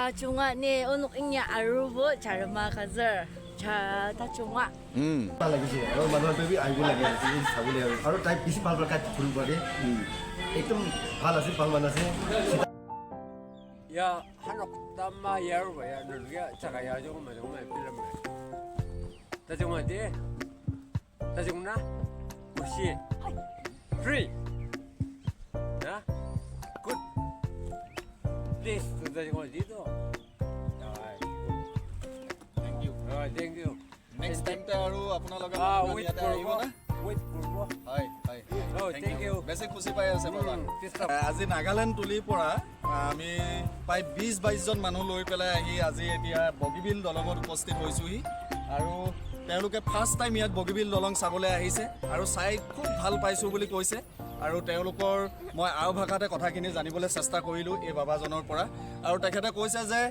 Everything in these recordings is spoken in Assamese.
Cunga ni untuk inya arubo cara makazar. Cara ta cunga. lagi sih. Kalau manual baby ayu lagi ini sabu lagi. Kalau type isi pal berkat full body. Itu hal asli pal mana sih? Ya hanok tamma yarba ya nurga caga ya jogo ma film. Ta cunga de. Ta cunga Ushi. Free. Ya. Good. This ta cunga dito. Thank you. Thank you. Next time তে আৰু আপোনালোকে wait ইয়াতে আহিব না wait for হয় হয় thank you. বেছি খুশি পাই আছে বাবা আজি নাগালেণ্ড তুলিৰ পৰা আমি প্ৰায় 20-22 জন মানুহ লৈ পেলাই আহি আজি এতিয়া বগীবিল দলঙত উপস্থিত হৈছোহি আৰু তেওঁলোকে ফাৰ্ষ্ট টাইম ইয়াত বগীবিল দলং চাবলৈ আহিছে আৰু চাই খুব ভাল পাইছো বুলি কৈছে আৰু তেওঁলোকৰ মই আও ভাষাতে কথাখিনি জানিবলৈ চেষ্টা কৰিলোঁ এই বাবাজনৰ পৰা আৰু তেখেতে কৈছে যে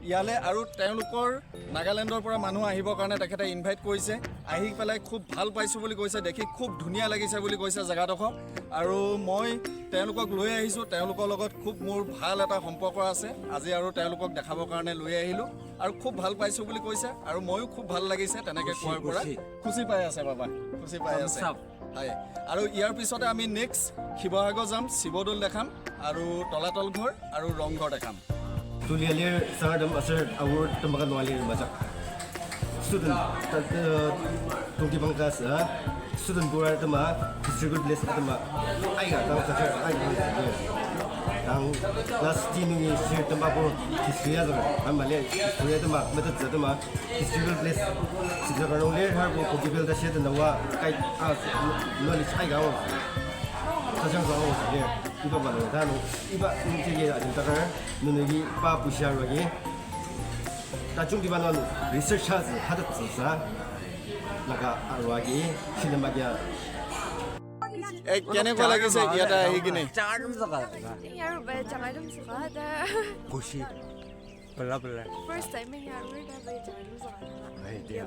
ইয়ালে আৰু তেওঁলোকৰ নাগালেণ্ডৰ পৰা মানুহ আহিবৰ কাৰণে তেখেতে ইনভাইট কৰিছে আহি পেলাই খুব ভাল পাইছোঁ বুলি কৈছে দেখি খুব ধুনীয়া লাগিছে বুলি কৈছে জেগাডোখৰ আৰু মই তেওঁলোকক লৈ আহিছোঁ তেওঁলোকৰ লগত খুব মোৰ ভাল এটা সম্পৰ্ক আছে আজি আৰু তেওঁলোকক দেখাবৰ কাৰণে লৈ আহিলোঁ আৰু খুব ভাল পাইছোঁ বুলি কৈছে আৰু ময়ো খুব ভাল লাগিছে তেনেকৈ কোৱাৰ পৰা খুচি পাই আছে বাবা খুচি পাই আছে হয় আৰু ইয়াৰ পিছতে আমি নেক্সট শিৱসাগৰ যাম শিৱদৌল দেখাম আৰু তলাতল ঘৰ আৰু ৰংঘৰ দেখাম Tulialir sangat asal award tembakan nualir macam student tungki bangkas student buat tema distribute list tema aiga tahu saja aiga yang last team ini share tema pun history aja kan malah history tema betul betul tema distribute list sejak nualir harus kopi bel dah share tema kai knowledge aiga 사장 가고 이제 이거 말로 다는 이바 인체계 아진다가 눈이 바 부시하기 나중 기반은 리서치하지 하듯서 나가 알와기 시네마기야 কেনেকুৱা লাগিছে ইয়াতে আহি কিনে Jangan suka. Yaruba jangan suka ada. Kushi. Bela. First time in Yaruba jangan suka. Idea.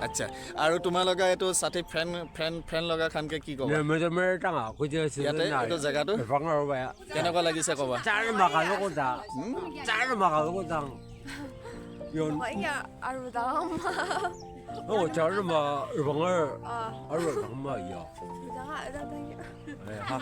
আচ্ছা আৰু তোমালোকে এইটো সাথী ফ্ৰেণ্ড লগা খানকে কি ক'বা মেজৰ টাঙা কইতে আছে ইয়াতে এইটো জেগাটো ভাঙৰ বায়া কেনেকুৱা লাগিছে ক'বা চাৰ মাকালো কোটা চাৰ মাকালো কোটা yon Kaya Aruba oh চাৰ মা ভাঙৰ আৰু ভাঙমা ya jangan ada tanya. ha